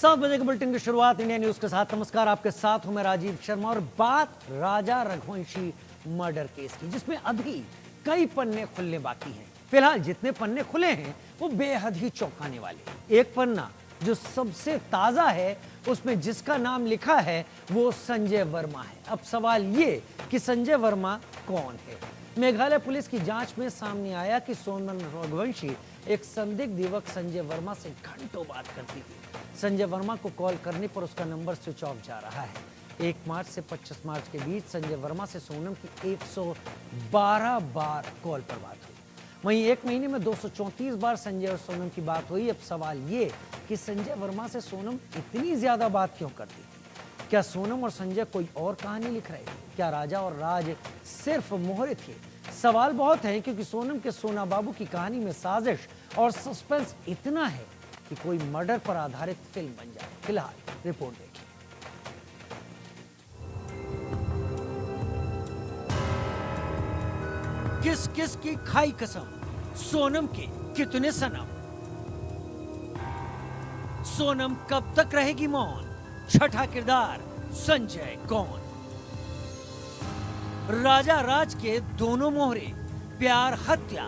7 बजे के बुलेटिन की शुरुआत इंडिया न्यूज के साथ। नमस्कार, आपके साथ हूं मैं राजीव शर्मा और बात राजा रघुवंशी मर्डर केस की, जिसमें अभी कई पन्ने खुलने बाकी हैं। फिलहाल जितने पन्ने खुले हैं वो बेहद ही चौंकाने वाले। एक पन्ना जो सबसे ताजा है, उसमें जिसका नाम लिखा है वो संजय वर्मा है। अब सवाल ये कि संजय वर्मा कौन है। मेघालय पुलिस की जांच में सामने आया कि सोनम रघुवंशी एक संदिग्ध युवक संजय वर्मा से घंटों बात करती थी। संजय वर्मा को कॉल करने पर उसका नंबर स्विच ऑफ जा रहा है। 1 मार्च से 25 मार्च के बीच संजय वर्मा से सोनम की 112 बार कॉल पर बात हुई। वहीं 1 महीने में 234 बार संजय और सोनम की बात हुई। अब सवाल ये कि संजय वर्मा से सोनम इतनी ज्यादा बात क्यों करती थी। क्या सोनम और संजय कोई और कहानी लिख रहे थे? क्या राजा और राज सिर्फ मोहरे थे? सवाल बहुत है, क्योंकि सोनम के सोना बाबू की कहानी में साजिश और सस्पेंस इतना है कि कोई मर्डर पर आधारित फिल्म बन जाए। फिलहाल रिपोर्ट देखिए। किस किस की खाई कसम, सोनम के कितने सनम। सोनम कब तक रहेगी मौन, छठा किरदार संजय कौन। राजा राज के दोनों मोहरे, प्यार हत्या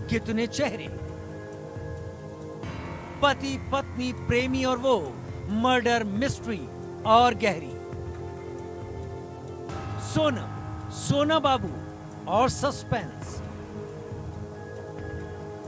कितने चेहरे। पति पत्नी प्रेमी और वो, मर्डर मिस्ट्री और गहरी। सोनम, सोना बाबू और सस्पेंस।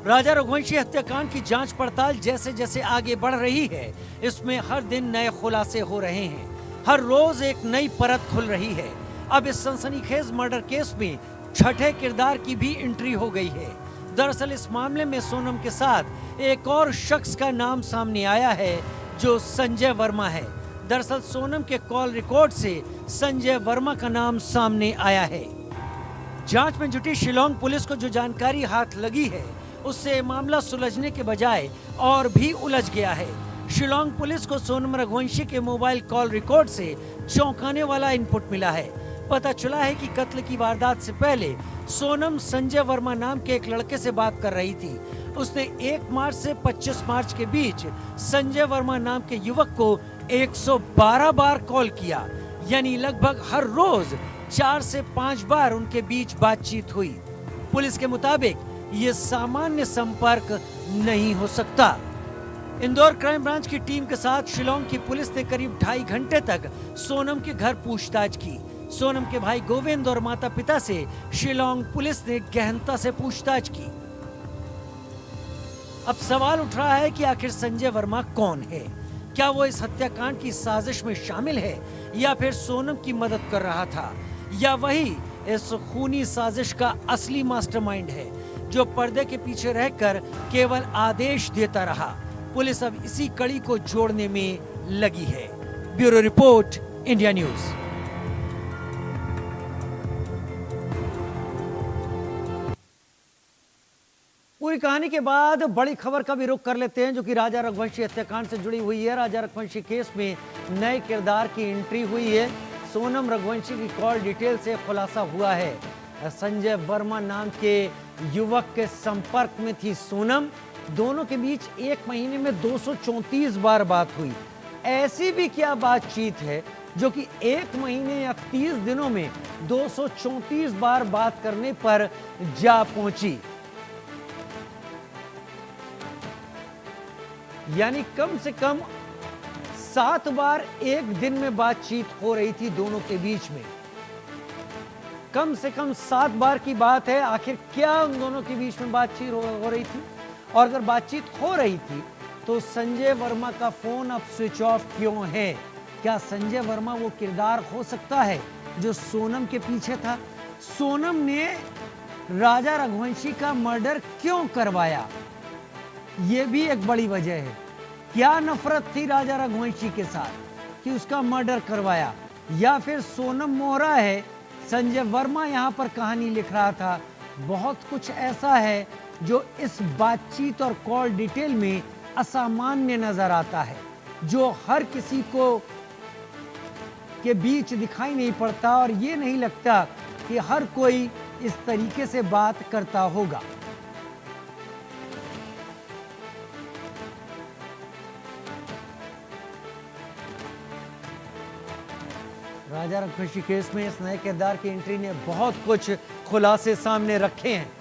राजा रघुवंशी हत्याकांड की जांच पड़ताल जैसे जैसे आगे बढ़ रही है, इसमें हर दिन नए खुलासे हो रहे हैं। हर रोज एक नई परत खुल रही है। अब इस सनसनीखेज मर्डर केस में छठे किरदार की भी एंट्री हो गई है। दरअसल इस मामले में सोनम के साथ एक और शख्स का नाम सामने आया है, जो संजय वर्मा है। दरअसल सोनम के कॉल रिकॉर्ड से संजय वर्मा का नाम सामने आया है। जांच में जुटी शिलोंग पुलिस को जो जानकारी हाथ लगी है, उससे मामला सुलझने के बजाय और भी उलझ गया है। शिलोंग पुलिस को सोनम रघुवंशी के मोबाइल कॉल रिकॉर्ड से चौंकाने वाला इनपुट मिला है। पता चला है कि कत्ल की वारदात से पहले सोनम संजय वर्मा नाम के एक लड़के से बात कर रही थी। उसने 1 मार्च से 25 मार्च के बीच संजय वर्मा नाम के युवक को 112 बार कॉल किया, यानी लगभग हर रोज 4 से 5 बार उनके बीच बातचीत हुई। पुलिस के मुताबिक ये सामान्य संपर्क नहीं हो सकता। इंदौर क्राइम ब्रांच की टीम के साथ शिलोंग की पुलिस ने करीब 2.5 घंटे तक सोनम के घर पूछताछ की। सोनम के भाई गोविंद और माता पिता से शिलोंग पुलिस ने गहनता से पूछताछ की। अब सवाल उठ रहा है कि आखिर संजय वर्मा कौन है। क्या वो इस हत्याकांड की साजिश में शामिल है, या फिर सोनम की मदद कर रहा था, या वही इस खूनी साजिश का असली मास्टरमाइंड है, जो पर्दे के पीछे रहकर केवल आदेश देता रहा। पुलिस अब इसी कड़ी को जोड़ने में लगी है। Bureau report, India news. पूरी कहानी के बाद बड़ी खबर का भी रुख कर लेते हैं, जो कि राजा रघुवंशी हत्याकांड से जुड़ी हुई है। राजा रघुवंशी केस में नए किरदार की एंट्री हुई है। सोनम रघुवंशी की कॉल डिटेल से खुलासा हुआ है। संजय वर्मा नाम के युवक के संपर्क में थी सोनम। दोनों के बीच 1 महीने में 234 बार बात हुई। ऐसी भी क्या बातचीत है जो कि 1 महीने या 30 दिनों में 234 बार बात करने पर जा पहुंची। यानी कम से कम 7 बार 1 दिन में बातचीत हो रही थी दोनों के बीच में। कम से कम 7 बार की बात है। आखिर क्या उन दोनों के बीच में बातचीत हो रही थी, और अगर बातचीत हो रही थी तो संजय वर्मा का फोन अब स्विच ऑफ क्यों है? क्या संजय वर्मा वो किरदार हो सकता है जो सोनम के पीछे था? सोनम ने राजा रघुवंशी का मर्डर क्यों करवाया? ये भी एक बड़ी वजह है। क्या नफरत थी राजा रघुवंशी के साथ कि उसका मर्डर करवाया, या फिर सोनम मोहरा है, संजय वर्मा यहां पर कहानी लिख रहा था? बहुत कुछ ऐसा है जो इस बातचीत और कॉल डिटेल में असामान्य नजर आता है, जो हर किसी को के बीच दिखाई नहीं पड़ता, और ये नहीं लगता कि हर कोई इस तरीके से बात करता होगा। राजा रघुवंशी केस में इस नए किरदार की एंट्री ने बहुत कुछ खुलासे सामने रखे हैं।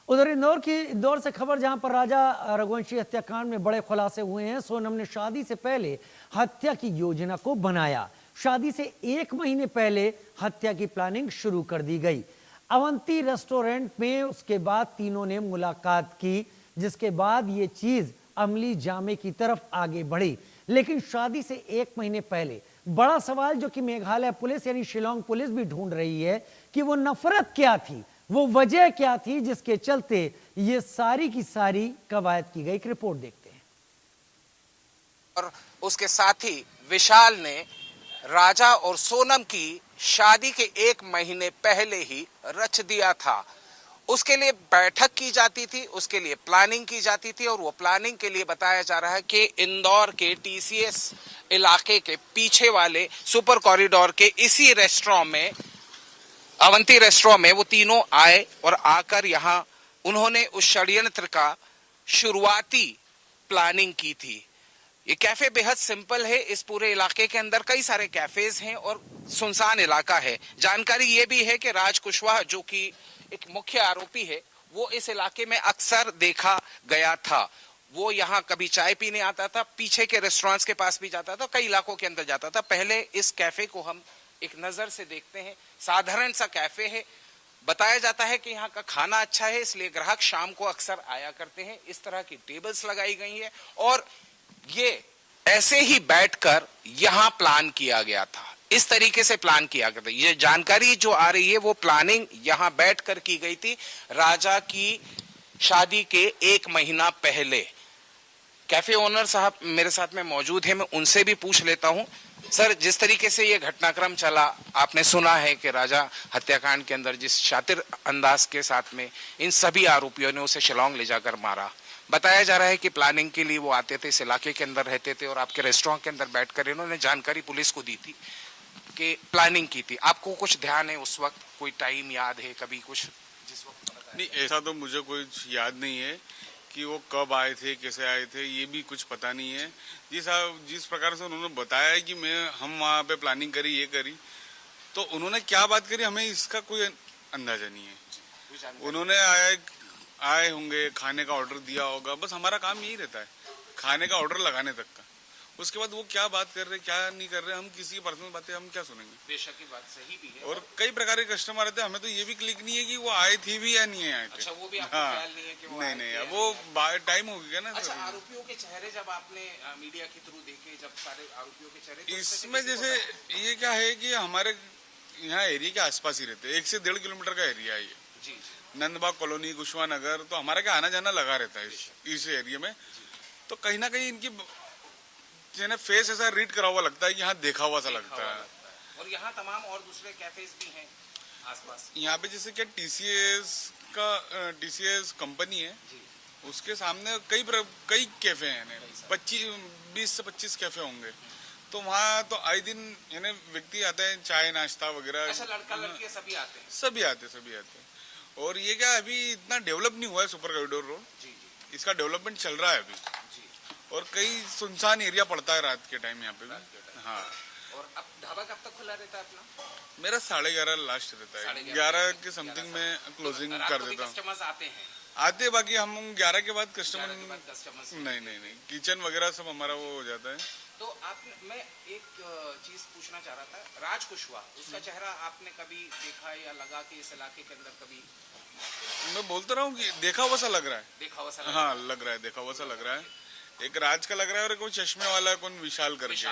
उधर इंदौर से खबर, जहां पर राजा रघुवंशी हत्याकांड में बड़े खुलासे हुए हैं। सोनम ने शादी से पहले हत्या की योजना को बनाया। शादी से 1 महीने पहले हत्या की प्लानिंग शुरू कर दी गई। अवंती रेस्टोरेंट में उसके बाद तीनों ने मुलाकात की, जिसके बाद ये चीज अमली जामे की तरफ आगे बढ़ी। लेकिन शादी से 1 महीने पहले बड़ा सवाल जो कि मेघालय पुलिस यानी शिलोंग पुलिस भी ढूंढ रही है कि वो नफरत क्या थी, वो वजह क्या थी जिसके चलते ये सारी की सारी कवायद की गई। एक रिपोर्ट देखते हैं। और उसके साथ ही विशाल ने राजा और सोनम की शादी के 1 महीने पहले ही रच दिया था। उसके लिए बैठक की जाती थी, उसके लिए प्लानिंग की जाती थी, और वो प्लानिंग के लिए बताया जा रहा है कि इंदौर के टीसीएस इलाके के पीछे वाले सुपर कॉरिडोर के इसी रेस्टोरेंट में, अवंती रेस्टोरेंट में वो तीनों आए और आकर यहां उन्होंने उस षड्यंत्र का शुरुआती प्लानिंग की थी। ये कैफे बेहद सिंपल है। इस पूरे इलाके के अंदर कई सारे कैफेज हैं और सुनसान इलाका है। जानकारी ये भी है कि राज कुशवाहा, जो कि एक मुख्य आरोपी है, वो इस इलाके में अक्सर देखा गया था। वो यहाँ कभी चाय पीने आता था, पीछे के रेस्टोरेंट्स के पास भी जाता था, कई इलाकों के अंदर जाता था। पहले इस कैफे को हम एक नजर से देखते हैं। साधारण सा कैफे है। बताया जाता है कि यहाँ का खाना अच्छा है, इसलिए ग्राहक शाम को अक्सर आया करते हैं। इस तरह की टेबल्स लगाई गई है और ये ऐसे ही बैठकर यहां प्लान किया गया था। इस तरीके से प्लान किया गया था। ये जानकारी जो आ रही है वो प्लानिंग यहां बैठकर की गई थी राजा की शादी के 1 महीना पहले। कैफे ओनर साहब मेरे साथ में मौजूद है, मैं उनसे भी पूछ लेता हूं। सर, जिस तरीके से ये घटनाक्रम चला, आपने सुना है कि राजा हत्याकांड के अंदर जिस शातिर अंदाज के साथ में इन सभी आरोपियों ने उसे शिलोंग ले जाकर मारा। बताया जा रहा है कि प्लानिंग के लिए वो आते थे, इस इलाके के अंदर रहते थे और आपके रेस्टोरेंट के अंदर बैठकर इन्होंने जानकारी पुलिस को दी थी कि प्लानिंग की थी। आपको कुछ ध्यान है उस वक्त, कोई टाइम याद है कभी कुछ जिस वक्त? नहीं, ऐसा तो मुझे कोई याद नहीं है कि वो कब आए थे, कैसे आए थे, ये भी कुछ पता नहीं है। जिस प्रकार से उन्होंने बताया कि हम वहाँ पे प्लानिंग करी, ये करी, तो उन्होंने क्या बात करी हमें इसका कोई अंदाजा नहीं है। उन्होंने आए होंगे, खाने का ऑर्डर दिया होगा, बस हमारा काम यही रहता है, खाने का ऑर्डर लगाने तक का। उसके बाद वो क्या बात कर रहे, क्या नहीं कर रहे, हम किसी की पर्सनल बातें हम क्या सुनेंगे। बेशक की बात सही भी है। और कई प्रकार के कस्टमर आते हैं, हमें तो ये भी क्लिक नहीं है कि वो आए थे भी या नहीं आए थे। अच्छा, वो भी आपको ख्याल नहीं है कि वो नहीं, अब वो टाइम हो गया ना। अच्छा, आरोपियों के चेहरे जब आपने मीडिया के थ्रू देखे, जब सारे आरोपियों के चेहरे, तो इसमें जैसे ये क्या है कि हमारे यहाँ एरिया के आसपास ही रहते हैं, 1 से 1.5 किलोमीटर का एरिया है ये। जी, नंदबाग कॉलोनी, कुशवाहा नगर, तो हमारा क्या आना जाना लगा रहता है इस एरिया में। तो कहीं ना कहीं इनकी फेस ऐसा रीड करा हुआ लगता है कि यहाँ देखा हुआ सा लगता है। और यहाँ तमाम और दूसरे कैफेज भी हैं आसपास। यहाँ पे जैसे क्या टीसीएस कंपनी है, उसके सामने कई कैफे हैं, 20 से 25 कैफे होंगे। तो वहाँ तो आए दिन व्यक्ति आते हैं, चाय नाश्ता वगैरह। अच्छा, लड़का लड़कियाँ सभी आते हैं? सभी आते हैं। और ये क्या अभी इतना डेवलप नहीं हुआ है सुपर कॉरिडोर रोड। जी, इसका डेवलपमेंट चल रहा है अभी। जी। और कई सुनसान एरिया पड़ता है रात के टाइम यहाँ पे भी। हाँ। और अब ढाबा कब तक खुला रहता है अपना? मेरा 11:30 लास्ट रहता है, 11 के समथिंग में क्लोजिंग कर देता हूँ। कस्टमर्स आते हैं? आते, बाकी हम 11 के बाद कस्टमर नहीं, किचन वगैरह सब हमारा वो हो जाता है। तो मैं एक चीज पूछना चाह रहा था, राज कुशवाहा, उसका चेहरा आपने कभी देखा या लगा कि इस इलाके के अंदर कभी? मैं बोलता रहा हूँ कि देखा हुआ सा लग रहा है। देखा हुआ सा? हाँ, लग रहा है, देखा हुआ सा लग रहा है। एक राज का लग रहा है और कोई चश्मे वाला कौन विशाल करके।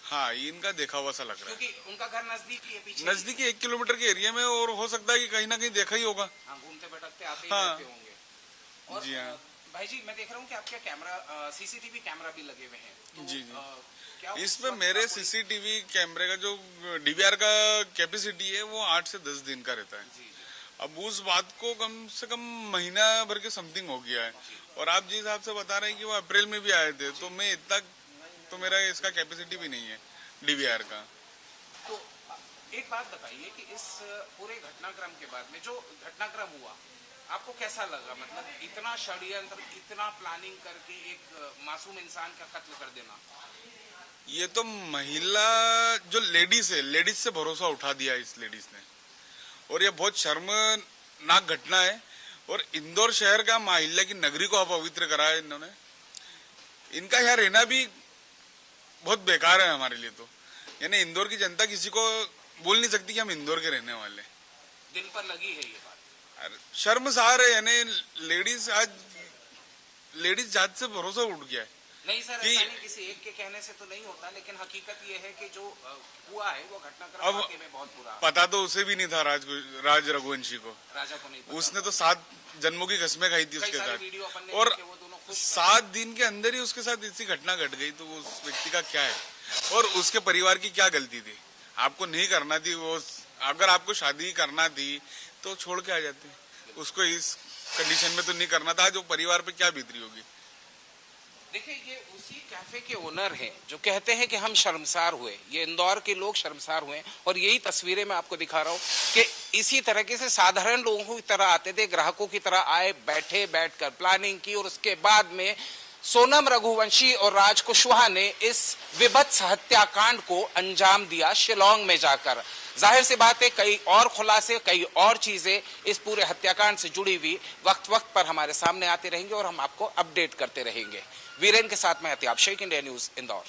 हाँ, इनका देखा हुआ सा लग रहा है, क्योंकि उनका घर नजदीकी है, पीछे नजदीकी 1 किलोमीटर के एरिया में, और हो सकता है कि कहीं ना कहीं देखा ही होगा। हाँ, घूमते भटकते आते ही रहते होंगे। और जी हाँ भाई जी, मैं देख रहा हूँ कि आपके कैमरा, सीसीटीवी कैमरा भी लगे हुए हैं। तो, जी। क्या इसमें मेरे सीसीटीवी कैमरे का जो डीवीआर का कैपेसिटी है वो 8 से 10 दिन का रहता है। अब उस बात को कम से कम महीना भर के समथिंग हो गया है। और आप जिस हिसाब से बता रहे हैं कि वो अप्रैल में भी आए थे, तो मैं इतना तो मेरा इसका कैपेसिटी भी नहीं है डीवीआर का। तो एक बात बताइए कि इस पूरे घटनाक्रम के बाद में जो घटनाक्रम हुआ आपको कैसा लगा? मतलब इतना षड्यंत्र, इतना प्लानिंग करके एक मासूम इंसान का कत्ल कर देना। ये तो महिला जो लेडीज है, लेडीज से भरोसा उठा दिया इस लेडीज ने, और ये बहुत शर्मनाक घटना है। और इंदौर शहर का महिला की नगरी को अपवित्र करा है इन्होंने। इनका यहाँ रहना भी बहुत बेकार है हमारे लिए। तो यानी इंदौर की जनता किसी को बोल नहीं सकती कि हम इंदौर के रहने वाले। दिल पर लगी है ये बात। शर्मसार है, यानी लेडीज जात से भरोसा उठ गया है। नहीं सर, ऐसा नहीं, किसी एक के कहने से तो नहीं होता, लेकिन हकीकत ये है कि जो हुआ है वो घटनाक्रम वाकई में बहुत बुरा। पता तो उसे भी नहीं था राज रघुवंशी को, राजा को नहीं पता। उसने तो 7 जन्मों की कसमें खाई थी उसके साथ, और 7 दिन के अंदर ही उसके साथ ऐसी घटना घट गई। तो उस व्यक्ति का क्या है, और उसके परिवार की क्या गलती थी? आपको नहीं करना थी वो, अगर आपको शादी करना थी तो छोड़ के आ जाते, उसको इस कंडीशन में तो नहीं करना था। जो परिवार पे क्या बीतरी होगी। देखिए, ये उसी कैफे के ओनर हैं जो कहते हैं कि हम शर्मसार हुए, ये इंदौर के लोग शर्मसार हुए। और यही तस्वीरें मैं आपको दिखा रहा हूँ कि इसी तरीके से साधारण लोगों की तरह आते थे, ग्राहकों की तरह आए, बैठकर प्लानिंग की, और उसके बाद में सोनम रघुवंशी और राज कुशवाहा ने इस विभत्स हत्याकांड को अंजाम दिया शिलोंग में जाकर। जाहिर सी बात है, कई और खुलासे, कई और चीजें इस पूरे हत्याकांड से जुड़ी हुई वक्त वक्त पर हमारे सामने आते रहेंगे और हम आपको अपडेट करते रहेंगे। वीरेन के साथ मैं Atiyab Shaikh, India News, Indore.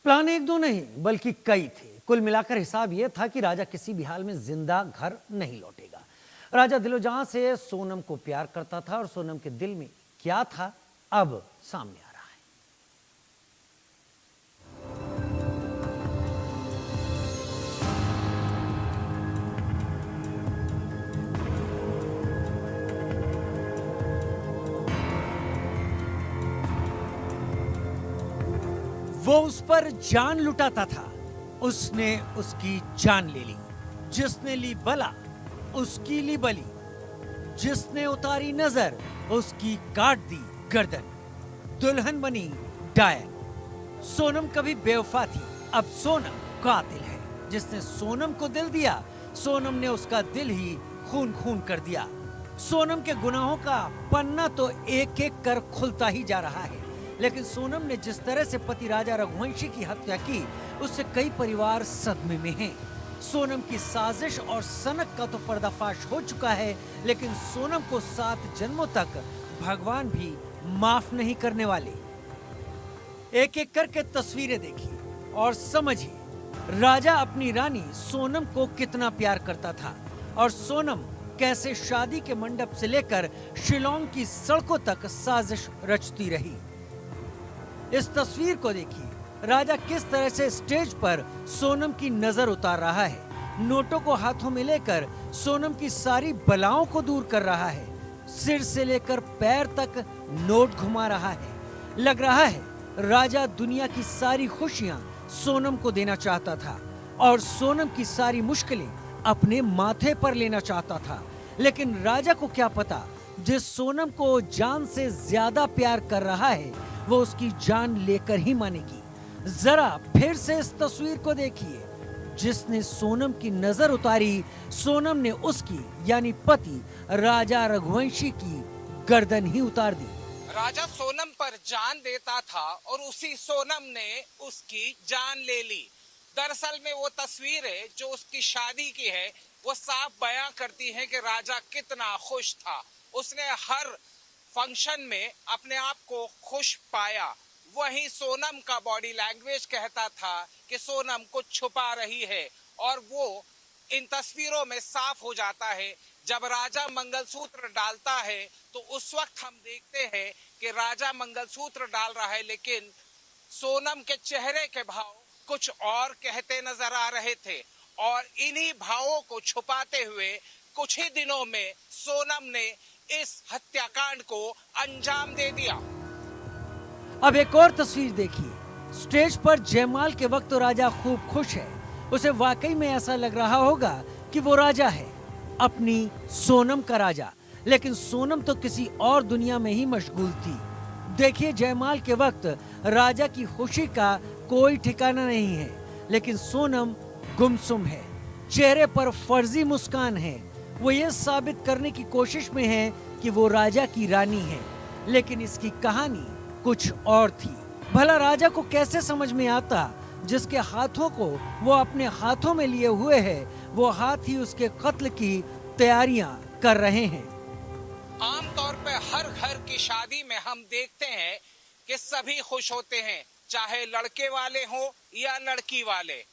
Plan 1-2 नहीं बल्कि कई थे। कुल मिलाकर हिसाब यह था कि राजा किसी भी हाल में जिंदा घर नहीं लौटेगा। राजा दिलोजान से सोनम को प्यार करता था, और सोनम के दिल में क्या था अब सामने आ रहा है। वो उस पर जान लुटाता था, उसने उसकी जान ले ली। जिसने ली बला उसकी ली बली, जिसने उतारी नजर उसकी काट दी गर्दन। दुल्हन बनी डायन। सोनम कभी बेवफा थी, अब सोनम कातिल है। जिसने सोनम को दिल दिया, सोनम ने उसका दिल ही खून खून कर दिया। सोनम के गुनाहों का पन्ना तो एक एक कर खुलता ही जा रहा है। लेकिन सोनम ने जिस तरह से पति राजा रघुवंशी की हत्या की, उससे कई परिवार सदमे में हैं। सोनम की साजिश और सनक का तो पर्दाफाश हो चुका है, लेकिन सोनम को 7 जन्मों तक भगवान भी माफ नहीं करने वाले। एक एक करके तस्वीरें देखिए और समझिए राजा अपनी रानी सोनम को कितना प्यार करता था, और सोनम कैसे शादी के मंडप से लेकर शिलोंग की सड़कों तक साजिश रचती रही। इस तस्वीर को देखिए, राजा किस तरह से स्टेज पर सोनम की नजर उतार रहा है। नोटों को हाथों में लेकर सोनम की सारी बलाओं को दूर कर रहा है। सिर से लेकर पैर तक नोट घुमा रहा है। लग रहा है राजा दुनिया की सारी खुशियां सोनम को देना चाहता था, और सोनम की सारी मुश्किलें अपने माथे पर लेना चाहता था। लेकिन राजा को क्या पता, जिस सोनम को जान से ज्यादा प्यार कर रहा है, वो उसकी जान लेकर ही मानेगी। जरा फिर से इस तस्वीर को देखिए। जिसने सोनम की नजर उतारी, सोनम ने उसकी यानी पति राजा रघुवंशी की गर्दन ही उतार दी। राजा सोनम पर जान देता था और उसी सोनम ने उसकी जान ले ली। दरअसल में वो तस्वीरें जो उसकी शादी की है, वो साफ बयां करती हैं कि राजा कितना खुश था। उसने हर फंक्शन में अपने आप को खुश पाया। वहीं सोनम का बॉडी लैंग्वेज कहता था कि सोनम कुछ छुपा रही है, और वो इन तस्वीरों में साफ हो जाता है। जब राजा मंगलसूत्र डालता है तो उस वक्त हम देखते हैं कि राजा मंगलसूत्र डाल रहा है, लेकिन सोनम के चेहरे के भाव कुछ और कहते नजर आ रहे थे। और इन्हीं भावों को छुपाते हुए कुछ ही दिनों में सोनम ने इस हत्याकांड को अंजाम दे दिया। अब एक और तस्वीर देखिए। स्टेज पर जयमाल के वक्त तो राजा खूब खुश है। उसे वाकई में ऐसा लग रहा होगा कि वो राजा है, अपनी सोनम का राजा। लेकिन सोनम तो किसी और दुनिया में ही मशगूल थी। देखिए, जयमाल के वक्त राजा की खुशी का कोई ठिकाना नहीं है, लेकिन सोनम गुमसुम है, चेहरे पर फर्जी मुस्कान है। वो ये साबित करने की कोशिश में है कि वो राजा की रानी है, लेकिन इसकी कहानी कुछ और थी। भला राजा को कैसे समझ में आता जिसके हाथों को वो अपने हाथों में लिए हुए है, वो हाथ ही उसके कत्ल की तैयारियां कर रहे हैं। आमतौर पे हर घर की शादी में हम देखते हैं कि सभी खुश होते हैं, चाहे लड़के वाले हो या लड़की वाले।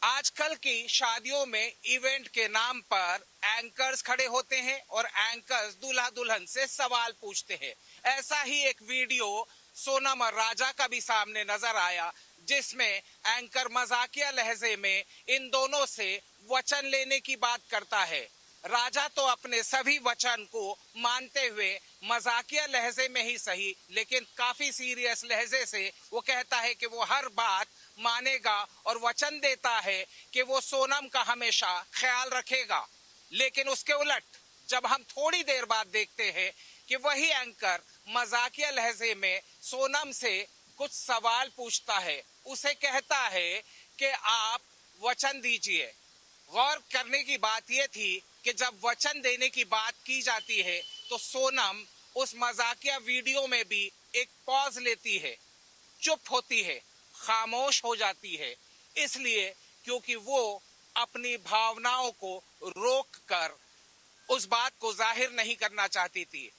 आजकल की शादियों में इवेंट के नाम पर एंकर्स खड़े होते हैं और एंकर्स दूल्हा दुल्हन से सवाल पूछते हैं। ऐसा ही एक वीडियो सोनम और राजा का भी सामने नजर आया, जिसमें एंकर मजाकिया लहजे में इन दोनों से वचन लेने की बात करता है। राजा तो अपने सभी वचन को मानते हुए मजाकिया लहजे में ही सही, लेकिन काफी सीरियस लहजे से वो कहता है कि वो हर बात मानेगा और वचन देता है कि वो सोनम का हमेशा ख्याल रखेगा। लेकिन उसके उलट जब हम थोड़ी देर बाद देखते हैं कि वही एंकर मजाकिया लहजे में सोनम से कुछ सवाल पूछता है, उसे कहता है कि आप वचन दीजिए। गौर करने की बात यह थी कि जब वचन देने की बात की जाती है तो सोनम उस मजाकिया वीडियो में भी एक पॉज लेती है, चुप होती है, खामोश हो जाती है, इसलिए क्योंकि वो अपनी भावनाओं को रोक कर उस बात को जाहिर नहीं करना चाहती थी।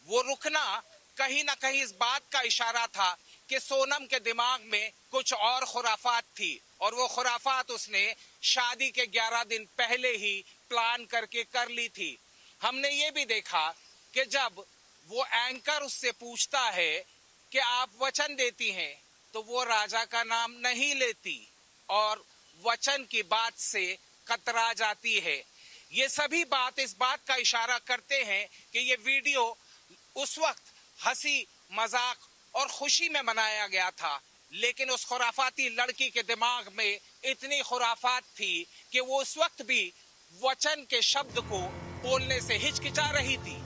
वो रुकना कहीं ना कहीं इस बात का इशारा था कि सोनम के दिमाग में कुछ और खुराफात थी, और वो खुराफात उसने शादी के 11 दिन पहले ही प्लान करके कर ली थी। हमने ये भी देखा कि जब वो एंकर उससे पूछता है कि आप वचन देती हैं, तो वो राजा का नाम नहीं लेती और वचन की बात से कतरा जाती है। ये सभी बात इस बात का इशारा करते हैं कि ये वीडियो उस वक्त हंसी मजाक और खुशी में बनाया गया था, लेकिन उस खुराफाती लड़की के दिमाग में इतनी खुराफात थी कि वो उस वक्त भी वचन के शब्द को बोलने से हिचकिचा रही थी।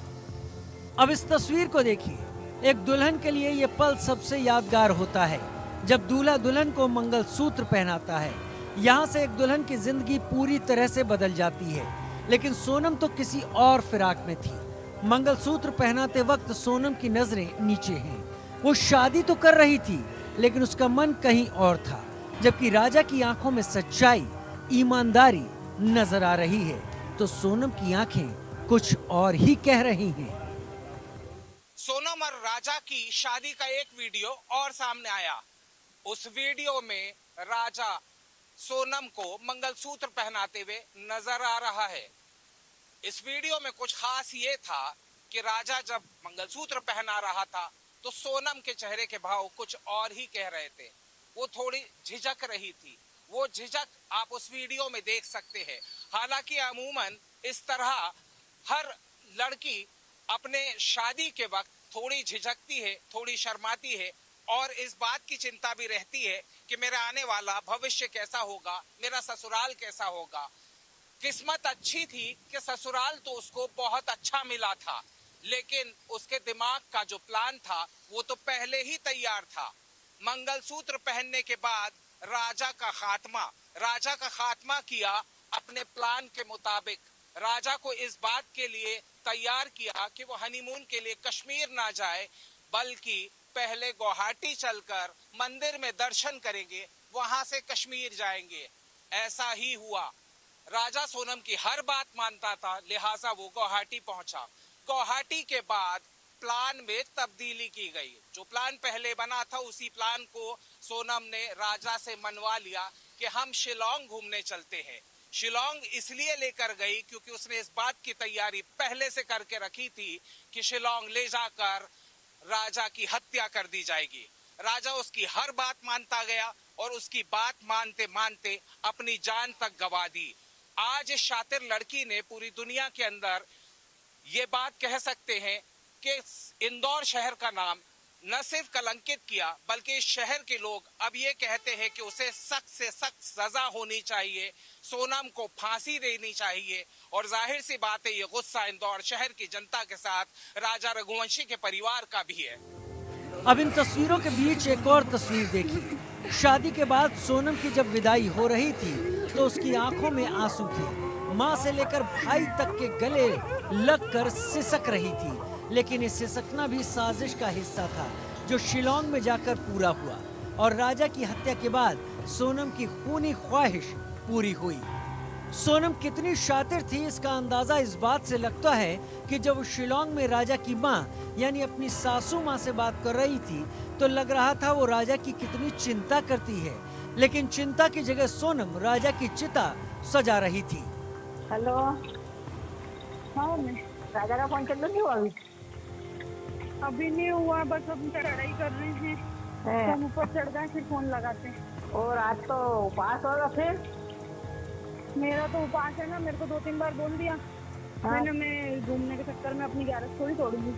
अब इस तस्वीर को देखिए। एक दुल्हन के लिए ये पल सबसे यादगार होता है जब दूल्हा दुल्हन को मंगलसूत्र पहनाता है। यहाँ से एक दुल्हन की जिंदगी पूरी तरह से बदल जाती है, लेकिन सोनम तो किसी और फिराक में थी। मंगलसूत्र पहनाते वक्त सोनम की नजरें नीचे हैं। वो शादी तो कर रही थी, लेकिन उसका मन कहीं और था, जबकि राजा की आंखों में सच्चाई, ईमानदारी नजर आ रही है, तो सोनम की आंखें कुछ और ही कह रही हैं। सोनम और राजा की शादी का एक वीडियो और सामने आया। उस वीडियो में राजा सोनम को मंगलसूत्र पहनाते हुए नजर आ रहा है। इस वीडियो में कुछ खास ये था कि राजा जब मंगलसूत्र पहना रहा था तो सोनम के चेहरे के भाव कुछ और ही कह रहे थे। वो थोड़ी झिझक रही थी। वो झिझक आप उस वीडियो में देख सकते हैं। हालांकि अमूमन इस तरह हर लड़की अपने शादी के वक्त थोड़ी झिझकती है, थोड़ी शर्माती है, और इस बात की चिंता भी रहती है कि मेरा आने वाला भविष्य कैसा होगा, मेरा ससुराल कैसा होगा। किस्मत अच्छी थी कि ससुराल तो उसको बहुत अच्छा मिला था, लेकिन उसके दिमाग का जो प्लान था वो तो पहले ही तैयार था। मंगलसूत्र पहनने के बाद राजा का खात्मा किया अपने प्लान के मुताबिक। राजा को इस बात के लिए तैयार किया कि वो हनीमून के लिए कश्मीर ना जाए, बल्कि पहले गुवाहाटी चलकर मंदिर में दर्शन करेंगे, वहां से कश्मीर जाएंगे। ऐसा ही हुआ। राजा सोनम की हर बात मानता था, लिहाजा वो गुवाहाटी पहुंचा। गुवाहाटी के बाद प्लान में तब्दीली की गई। जो प्लान पहले बना था उसी प्लान को सोनम ने राजा से मनवा लिया कि हम शिलोंग घूमने चलते हैं। शिलोंग इसलिए लेकर गई क्योंकि उसने इस बात की तैयारी पहले से करके रखी थी कि शिलोंग ले जाकर राजा की हत्या कर दी जाएगी। राजा उसकी हर बात मानता गया और उसकी बात मानते मानते अपनी जान तक गंवा दी। आज इस शातिर लड़की ने पूरी दुनिया के अंदर ये बात कह सकते हैं कि इंदौर शहर का नाम न सिर्फ कलंकित किया, बल्कि इस शहर के लोग अब ये कहते हैं कि उसे सख्त से सख्त सजा होनी चाहिए, सोनम को फांसी देनी चाहिए। और जाहिर सी बात है ये गुस्सा इंदौर शहर की जनता के साथ राजा रघुवंशी के परिवार का भी है। अब इन तस्वीरों के बीच एक और तस्वीर देखिए। शादी के बाद सोनम की जब विदाई हो रही थी तो उसकी आंखों में आंसू थे। मां से लेकर भाई तक के गले लगकर सिसक रही थी, लेकिन ये सिसकना भी साजिश का हिस्सा था जो शिलोंग में जाकर पूरा हुआ और राजा की हत्या के बाद सोनम की खूनी ख्वाहिश पूरी हुई। सोनम कितनी शातिर थी इसका अंदाजा इस बात से लगता है कि जब शिलोंग में राजा की मां यानी अपनी सासू मां से बात कर रही थी तो लग रहा था वो राजा की कितनी चिंता करती है, लेकिन चिंता की जगह सोनम राजा की चिता सजा रही थी। हेलो, हाँ मम्मी, राजा का फोन चल नहीं हुआ अभी नहीं हुआ, बस हम चढ़ाई कर रहे हैं। है। हम ऊपर चढ़ गए फिर फोन लगाते हैं। और आज तो उपवास होगा फिर। मेरा तो उपास है ना, मेरे को 2-3 बार बोल दिया। हाँ। मैंने मैं घूमने के चक्कर में अपनी ग्यारह थोड़ी तोड़ूंगी।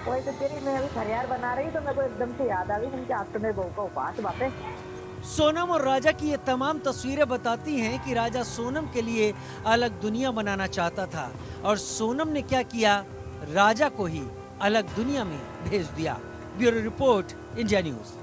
वही तो तेरी मैं अभी खरियार बना रही तो मेरे को एकदम से याद आ गई कि आज तो मेरे बहू का उपवास बापे। सोनम और राजा की ये तमाम तस्वीरें बताती हैं कि राजा सोनम के लिए अलग दुनिया बनाना चाहता था और सोनम ने क्या किया, राजा को ही अलग दुनिया में भेज दिया। Bureau report, India news.